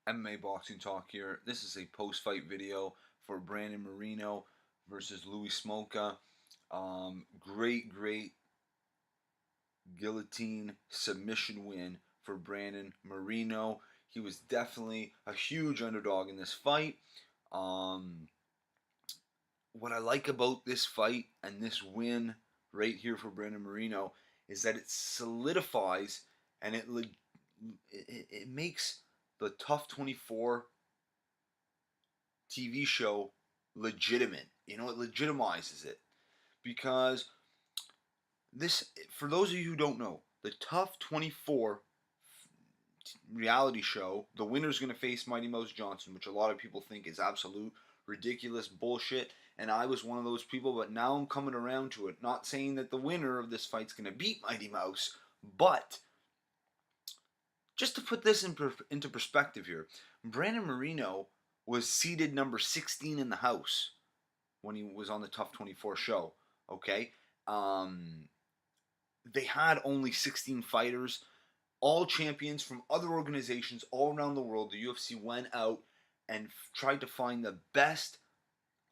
MMA Boxing Talk here. This is a post-fight video for Brandon Moreno versus Louis Smolka. Great guillotine submission win for Brandon Moreno. He was definitely a huge underdog in this fight. What I like about this fight and this win right here for Brandon Moreno is that it solidifies and it makes the TUF 24 TV show legitimate. It legitimizes it because this, for those of you who don't know, the TUF 24 reality show, the winner's going to face Mighty Mouse Johnson, which a lot of people think is absolute ridiculous bullshit, and I was one of those people, but now I'm coming around to it. Not saying that the winner of this fight's going to beat Mighty Mouse, but just to put this into perspective here, Brandon Moreno was seeded number 16 in the house when he was on the TUF 24 show. Okay, they had only 16 fighters, all champions from other organizations all around the world. The UFC went out and tried to find the best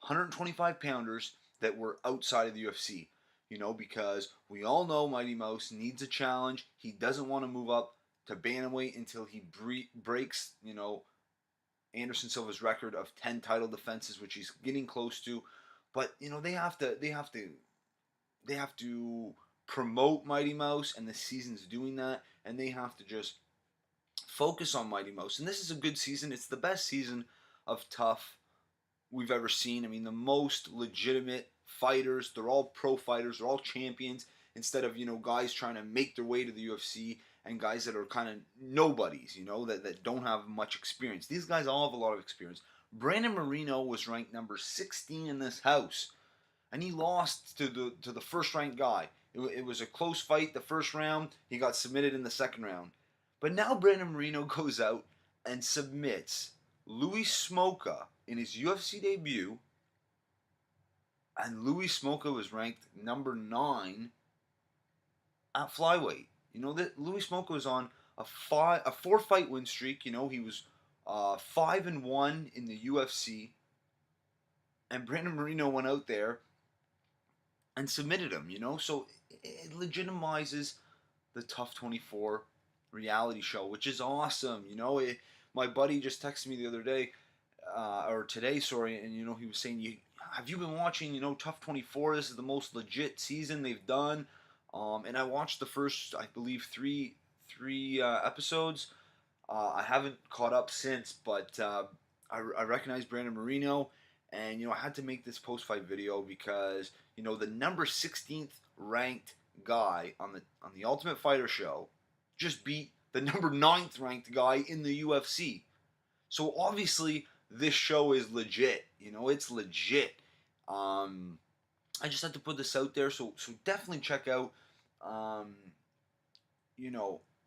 125 pounders that were outside of the UFC. Because we all know Mighty Mouse needs a challenge. He doesn't want to move up to bantamweight until he breaks, Anderson Silva's record of 10 title defenses, which he's getting close to. But they have to promote Mighty Mouse, and the season's doing that, and they have to just focus on Mighty Mouse. And this is a good season. It's the best season of TUF we've ever seen. I mean, the most legitimate fighters. They're all pro fighters. They're all champions. Instead of guys trying to make their way to the UFC and guys that are kind of nobodies, that don't have much experience. These guys all have a lot of experience. Brandon Moreno was ranked number 16 in this house, and he lost to the first ranked guy. It was a close fight the first round. He got submitted in the second round. But now Brandon Moreno goes out and submits Louis Smolka in his UFC debut, and Louis Smolka was ranked number 9 at flyweight. That Louis Smolka was on a 4-fight win streak. He was 5-1 in the UFC, and Brandon Moreno went out there and submitted him. So it legitimizes the TUF 24 reality show, which is awesome. My buddy just texted me the other day, or today, sorry, and he was saying, have you been watching, TUF 24? This is the most legit season they've done. And I watched the first, I believe, three episodes. I haven't caught up since, but I recognize Brandon Moreno, and I had to make this post-fight video because the number 16th ranked guy on the Ultimate Fighter show just beat the number 9th ranked guy in the UFC. So obviously this show is legit. It's legit. I just had to put this out there. So definitely check out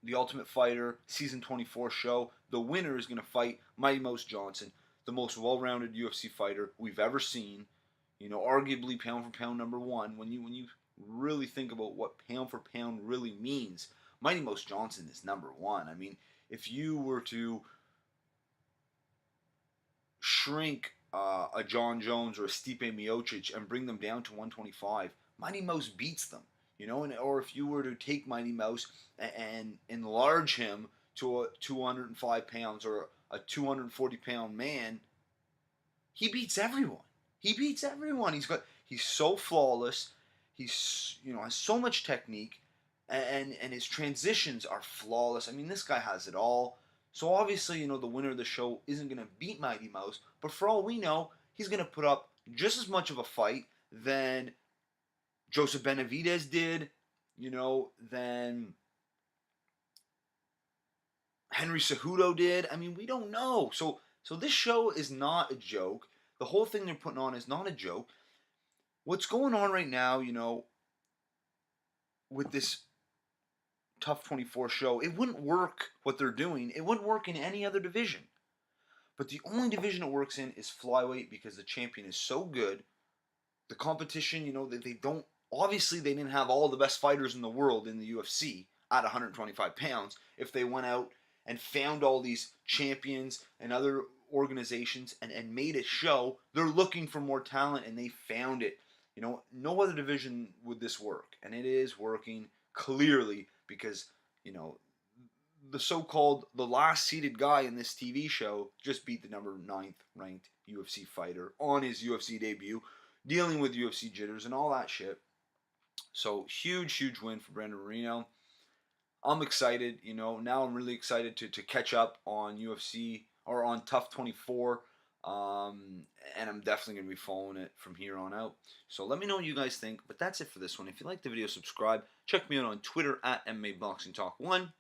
the Ultimate Fighter Season 24 show. The winner is going to fight Mighty Mouse Johnson, the most well-rounded UFC fighter we've ever seen. Arguably pound for pound number 1. When you really think about what pound for pound really means, Mighty Mouse Johnson is number 1. I mean, if you were to shrink a John Jones or a Stipe Miocic and bring them down to 125, Mighty Mouse beats them. Or if you were to take Mighty Mouse and enlarge him to a 205 pounds or a 240 pound man, he beats everyone. He's so flawless. He's has so much technique, and his transitions are flawless. I mean, this guy has it all. So obviously, the winner of the show isn't going to beat Mighty Mouse, but for all we know, he's going to put up just as much of a fight than Joseph Benavidez did, than Henry Cejudo did. I mean, we don't know. So this show is not a joke. The whole thing they're putting on is not a joke. What's going on right now, with this TUF 24 show, it wouldn't work what they're doing. It wouldn't work in any other division. But the only division it works in is flyweight because the champion is so good. The competition, they don't, obviously they didn't have all the best fighters in the world in the UFC at 125 pounds if they went out and found all these champions and other organizations and made it show they're looking for more talent and they found it. You know, no other division would this work, and it is working clearly because, you know, the last seeded guy in this TV show just beat the number 9th ranked UFC fighter on his UFC debut, dealing with UFC jitters and all that shit. So huge win for Brandon Moreno. I'm excited, you know. Now I'm really excited to catch up on UFC or on TUF 24. And I'm definitely going to be following it from here on out. So let me know what you guys think. But that's it for this one. If you like the video, subscribe. Check me out on Twitter at MMA Boxing Talk 1.